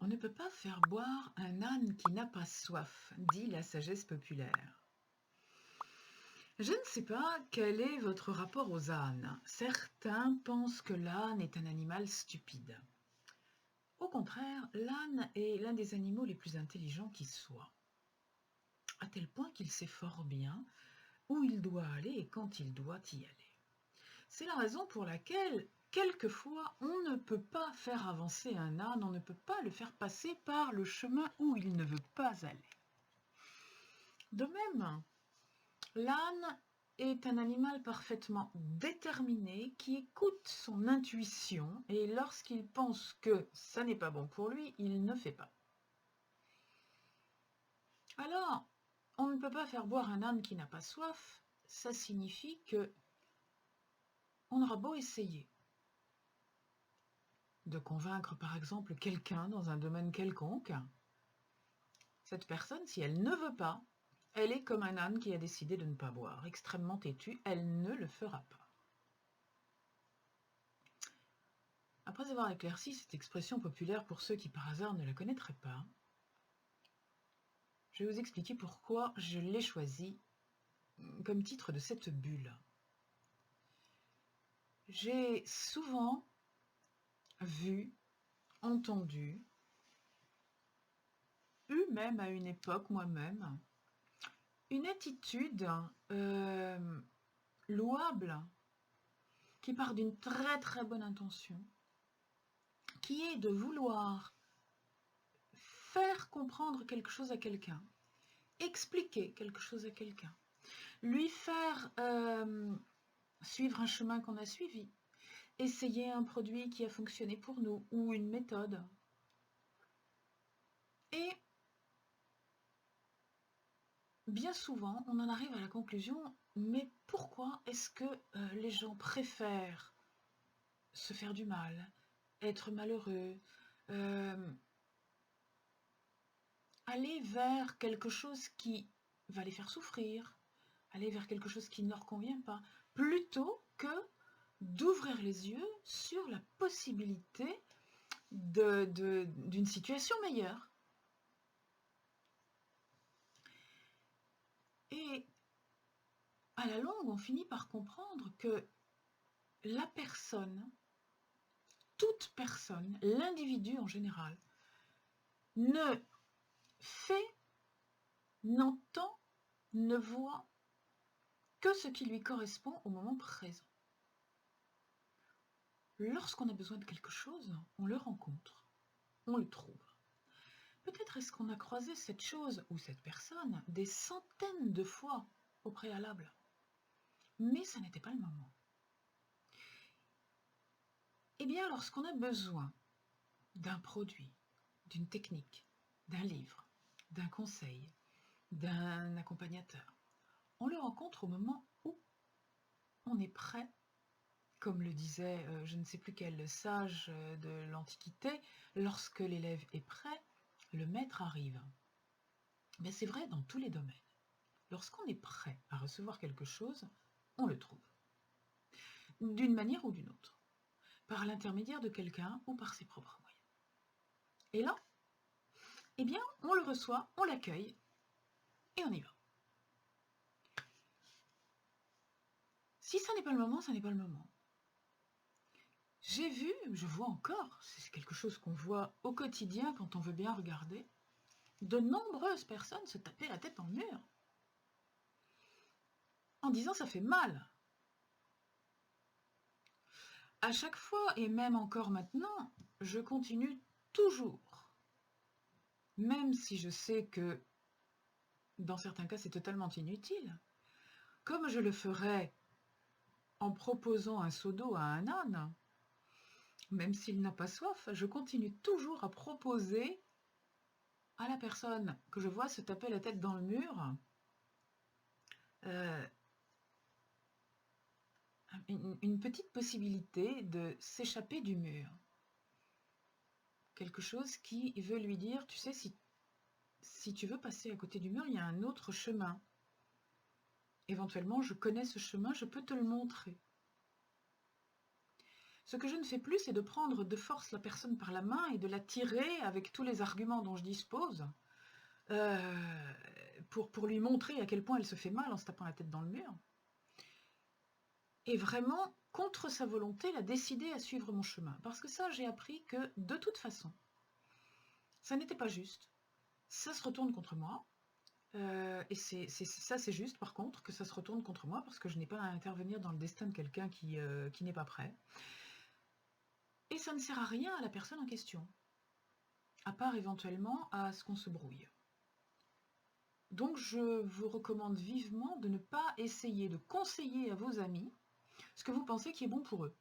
On ne peut pas faire boire un âne qui n'a pas soif, dit la sagesse populaire. Je ne sais pas quel est votre rapport aux ânes. Certains pensent que l'âne est un animal stupide. Au contraire, l'âne est l'un des animaux les plus intelligents qui soient, à tel point qu'il sait fort bien où il doit aller et quand il doit y aller. C'est la raison pour laquelle, quelquefois, on ne peut pas faire avancer un âne, on ne peut pas le faire passer par le chemin où il ne veut pas aller. De même, l'âne est un animal parfaitement déterminé qui écoute son intuition et lorsqu'il pense que ça n'est pas bon pour lui, il ne fait pas. Alors, on ne peut pas faire boire un âne qui n'a pas soif, ça signifie que on aura beau essayer de convaincre par exemple quelqu'un dans un domaine quelconque, cette personne, si elle ne veut pas, elle est comme un âne qui a décidé de ne pas boire, extrêmement têtue, elle ne le fera pas. Après avoir éclairci cette expression populaire pour ceux qui par hasard ne la connaîtraient pas, je vais vous expliquer pourquoi je l'ai choisi comme titre de cette bulle. J'ai souvent vu, entendu, eu même à une époque moi-même, une attitude louable qui part d'une très très bonne intention, qui est de vouloir faire comprendre quelque chose à quelqu'un, expliquer quelque chose à quelqu'un, lui faire suivre un chemin qu'on a suivi, essayer un produit qui a fonctionné pour nous ou une méthode. Et bien souvent, on en arrive à la conclusion, mais pourquoi est-ce que les gens préfèrent se faire du mal, être malheureux, aller vers quelque chose qui va les faire souffrir, aller vers quelque chose qui ne leur convient pas, plutôt que d'ouvrir les yeux sur la possibilité d'une situation meilleure. Et à la longue, on finit par comprendre que la personne, toute personne, l'individu en général, ne fait, n'entend, ne voit que ce qui lui correspond au moment présent. Lorsqu'on a besoin de quelque chose, on le rencontre, on le trouve. Peut-être est-ce qu'on a croisé cette chose ou cette personne des centaines de fois au préalable, mais ça n'était pas le moment. Eh bien, lorsqu'on a besoin d'un produit, d'une technique, d'un livre, d'un conseil, d'un accompagnateur, on le rencontre au moment où on est prêt, comme le disait je ne sais plus quel sage de l'Antiquité, lorsque l'élève est prêt, le maître arrive. Mais c'est vrai dans tous les domaines. Lorsqu'on est prêt à recevoir quelque chose, on le trouve. D'une manière ou d'une autre. Par l'intermédiaire de quelqu'un ou par ses propres moyens. Et là, eh bien, on le reçoit, on l'accueille et on y va. Si ça n'est pas le moment, ça n'est pas le moment. J'ai vu, je vois encore, c'est quelque chose qu'on voit au quotidien quand on veut bien regarder, de nombreuses personnes se taper la tête dans le mur en disant ça fait mal. À chaque fois, et même encore maintenant, je continue toujours, même si je sais que dans certains cas c'est totalement inutile, comme je le ferais en proposant un seau d'eau à un âne, même s'il n'a pas soif, je continue toujours à proposer à la personne que je vois se taper la tête dans le mur une petite possibilité de s'échapper du mur. Quelque chose qui veut lui dire, tu sais, si tu veux passer à côté du mur, il y a un autre chemin. Éventuellement, je connais ce chemin, je peux te le montrer. Ce que je ne fais plus, c'est de prendre de force la personne par la main et de la tirer avec tous les arguments dont je dispose pour lui montrer à quel point elle se fait mal en se tapant la tête dans le mur. Et vraiment, contre sa volonté, elle a décidé à suivre mon chemin. Parce que ça, j'ai appris que, de toute façon, ça n'était pas juste. Ça se retourne contre moi. Et ça, c'est juste, par contre, que ça se retourne contre moi, parce que je n'ai pas à intervenir dans le destin de quelqu'un qui n'est pas prêt. Et ça ne sert à rien à la personne en question, à part éventuellement à ce qu'on se brouille. Donc, je vous recommande vivement de ne pas essayer de conseiller à vos amis ce que vous pensez qui est bon pour eux.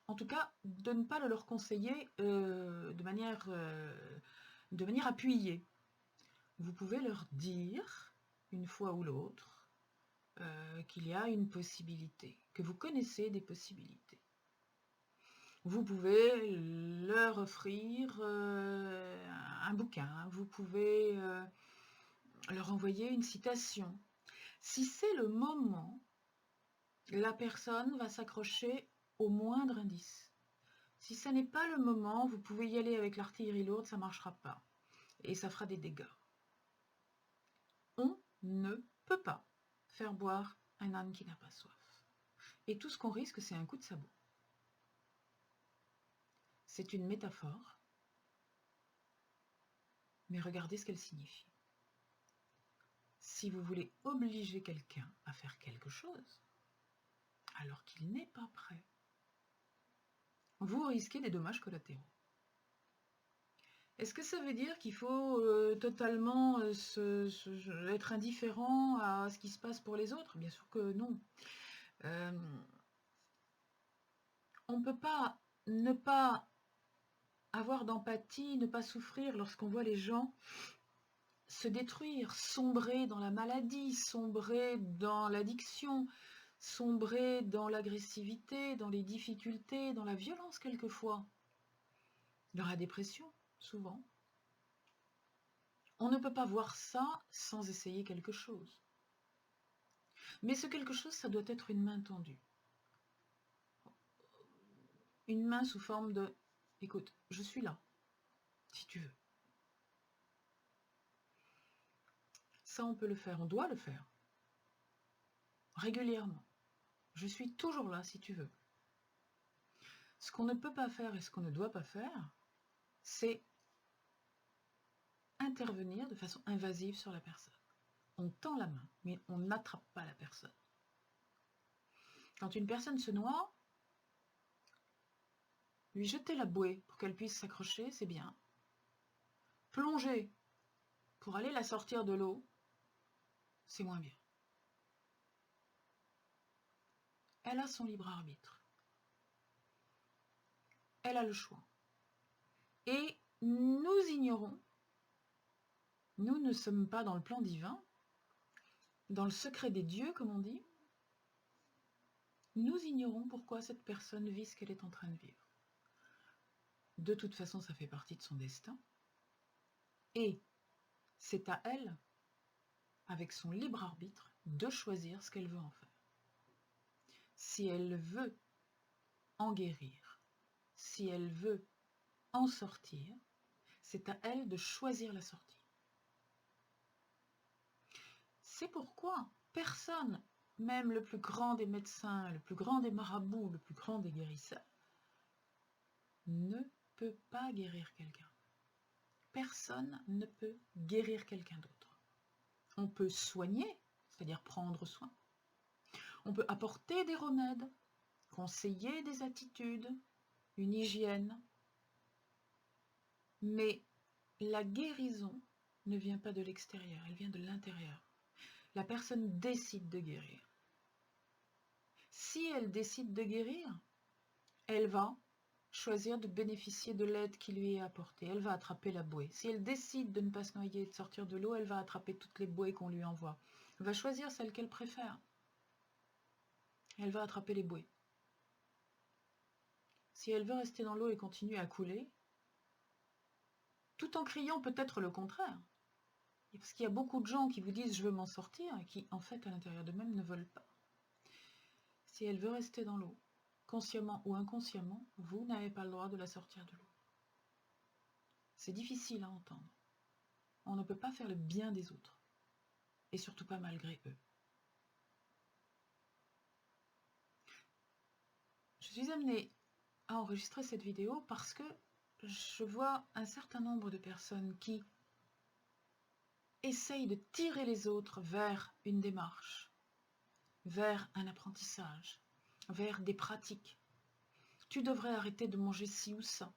En tout cas, de ne pas le leur conseiller de manière appuyée. Vous pouvez leur dire, une fois ou l'autre, qu'il y a une possibilité, que vous connaissez des possibilités. Vous pouvez leur offrir un bouquin, vous pouvez leur envoyer une citation. Si c'est le moment, la personne va s'accrocher au moindre indice. Si ce n'est pas le moment, vous pouvez y aller avec l'artillerie lourde, ça ne marchera pas. Et ça fera des dégâts. On ne peut pas faire boire un âne qui n'a pas soif. Et tout ce qu'on risque, c'est un coup de sabot. C'est une métaphore, mais regardez ce qu'elle signifie. Si vous voulez obliger quelqu'un à faire quelque chose, alors qu'il n'est pas prêt, vous risquez des dommages collatéraux. Est-ce que ça veut dire qu'il faut totalement être indifférent à ce qui se passe pour les autres? Bien sûr que non. On ne peut pas ne pas avoir d'empathie, ne pas souffrir lorsqu'on voit les gens se détruire, sombrer dans la maladie, sombrer dans l'addiction, sombrer dans l'agressivité, dans les difficultés, dans la violence quelquefois, dans la dépression, souvent. On ne peut pas voir ça sans essayer quelque chose. Mais ce quelque chose, ça doit être une main tendue. Une main sous forme de « écoute, je suis là, si tu veux ». Ça, on peut le faire, on doit le faire. Régulièrement. Je suis toujours là, si tu veux. Ce qu'on ne peut pas faire et ce qu'on ne doit pas faire, c'est intervenir de façon invasive sur la personne. On tend la main, mais on n'attrape pas la personne. Quand une personne se noie, lui jeter la bouée pour qu'elle puisse s'accrocher, c'est bien. Plonger pour aller la sortir de l'eau, c'est moins bien. Elle a son libre arbitre. Elle a le choix. Et nous ignorons, nous ne sommes pas dans le plan divin, dans le secret des dieux, comme on dit, nous ignorons pourquoi cette personne vit ce qu'elle est en train de vivre. De toute façon, ça fait partie de son destin. Et c'est à elle, avec son libre arbitre, de choisir ce qu'elle veut en faire. Si elle veut en guérir, si elle veut en sortir, c'est à elle de choisir la sortie. C'est pourquoi personne, même le plus grand des médecins, le plus grand des marabouts, le plus grand des guérisseurs, ne peut pas guérir quelqu'un. Personne ne peut guérir quelqu'un d'autre. On peut soigner, c'est-à-dire prendre soin. On peut apporter des remèdes, conseiller des attitudes, une hygiène. Mais la guérison ne vient pas de l'extérieur, elle vient de l'intérieur. La personne décide de guérir. Si elle décide de guérir, elle va choisir de bénéficier de l'aide qui lui est apportée. Elle va attraper la bouée. Si elle décide de ne pas se noyer et de sortir de l'eau, elle va attraper toutes les bouées qu'on lui envoie. Elle va choisir celle qu'elle préfère. Elle va attraper les bouées. Si elle veut rester dans l'eau et continuer à couler, tout en criant peut-être le contraire, parce qu'il y a beaucoup de gens qui vous disent « je veux m'en sortir » et qui, en fait, à l'intérieur d'eux-mêmes, ne veulent pas. Si elle veut rester dans l'eau, consciemment ou inconsciemment, vous n'avez pas le droit de la sortir de l'eau. C'est difficile à entendre. On ne peut pas faire le bien des autres, et surtout pas malgré eux. Je suis amenée à enregistrer cette vidéo parce que je vois un certain nombre de personnes qui essayent de tirer les autres vers une démarche, vers un apprentissage, vers des pratiques. Tu devrais arrêter de manger ci ou ça.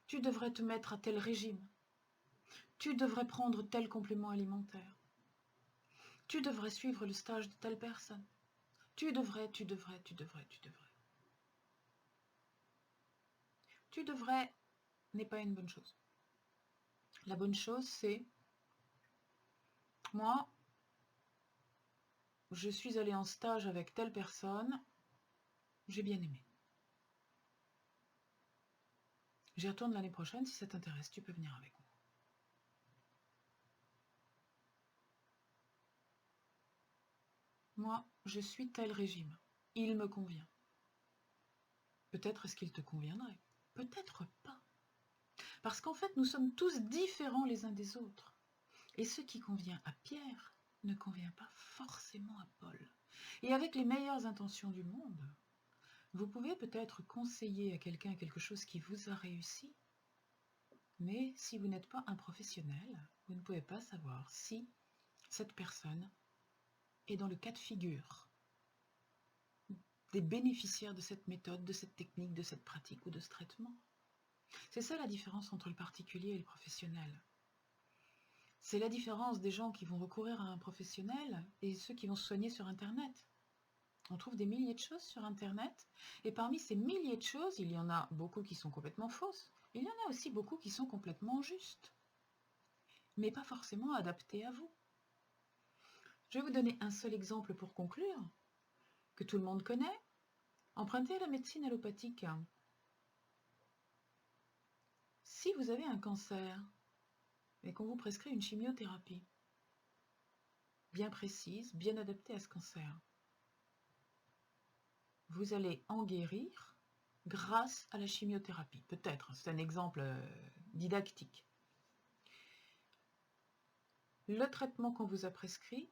Tu devrais te mettre à tel régime. Tu devrais prendre tel complément alimentaire. Tu devrais suivre le stage de telle personne. Tu devrais. Tu devrais n'est pas une bonne chose. La bonne chose, c'est moi, je suis allée en stage avec telle personne, j'ai bien aimé. J'y retourne l'année prochaine, si ça t'intéresse, tu peux venir avec moi. Moi, je suis tel régime. Il me convient. Peut-être est-ce qu'il te conviendrait. Peut-être pas. Parce qu'en fait, nous sommes tous différents les uns des autres. Et ce qui convient à Pierre ne convient pas forcément à Paul. Et avec les meilleures intentions du monde, vous pouvez peut-être conseiller à quelqu'un quelque chose qui vous a réussi, mais si vous n'êtes pas un professionnel, vous ne pouvez pas savoir si cette personne est dans le cas de figure des bénéficiaires de cette méthode, de cette technique, de cette pratique ou de ce traitement. C'est ça la différence entre le particulier et le professionnel. C'est la différence des gens qui vont recourir à un professionnel et ceux qui vont se soigner sur Internet. On trouve des milliers de choses sur Internet, et parmi ces milliers de choses, il y en a beaucoup qui sont complètement fausses. Il y en a aussi beaucoup qui sont complètement justes, mais pas forcément adaptées à vous. Je vais vous donner un seul exemple pour conclure, que tout le monde connaît. Empruntez à la médecine allopathique. Si vous avez un cancer et qu'on vous prescrit une chimiothérapie bien précise, bien adaptée à ce cancer, vous allez en guérir grâce à la chimiothérapie. Peut-être, c'est un exemple didactique. Le traitement qu'on vous a prescrit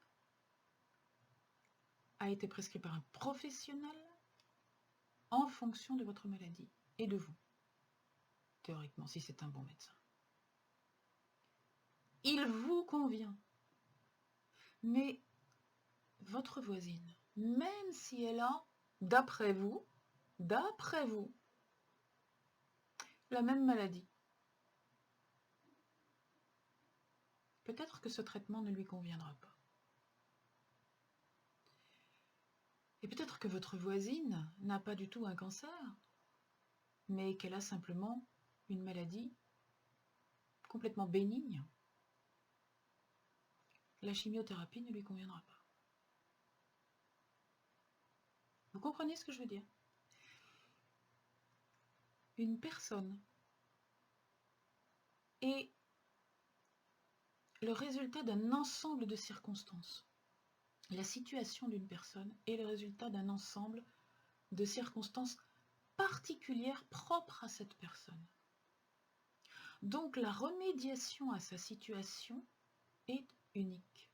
a été prescrit par un professionnel en fonction de votre maladie et de vous, théoriquement, si c'est un bon médecin. Il vous convient. Mais votre voisine, même si elle a, d'après vous, la même maladie, peut-être que ce traitement ne lui conviendra pas. Et peut-être que votre voisine n'a pas du tout un cancer, mais qu'elle a simplement une maladie complètement bénigne. La chimiothérapie ne lui conviendra pas. Vous comprenez ce que je veux dire? Une personne est le résultat d'un ensemble de circonstances. La situation d'une personne est le résultat d'un ensemble de circonstances particulières propres à cette personne. Donc la remédiation à sa situation est unique.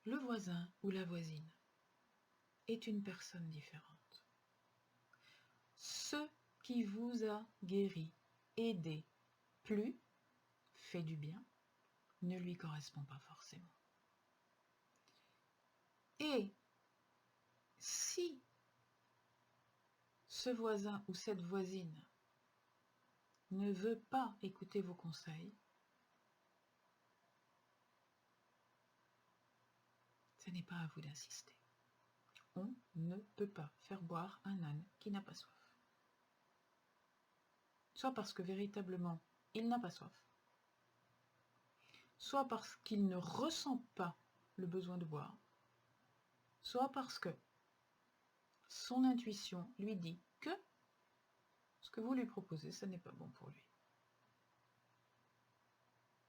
Le voisin ou la voisine est une personne différente. Ce qui vous a guéri, aidé, plu, fait du bien, ne lui correspond pas forcément. Et si ce voisin ou cette voisine ne veut pas écouter vos conseils, ce n'est pas à vous d'insister. On ne peut pas faire boire un âne qui n'a pas soif. Soit parce que véritablement, il n'a pas soif, soit parce qu'il ne ressent pas le besoin de boire, soit parce que son intuition lui dit que ce que vous lui proposez, ce n'est pas bon pour lui.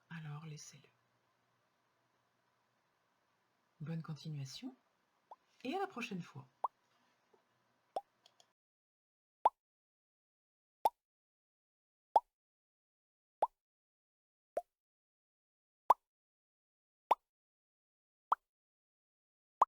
Alors laissez-le. Bonne continuation et à la prochaine fois.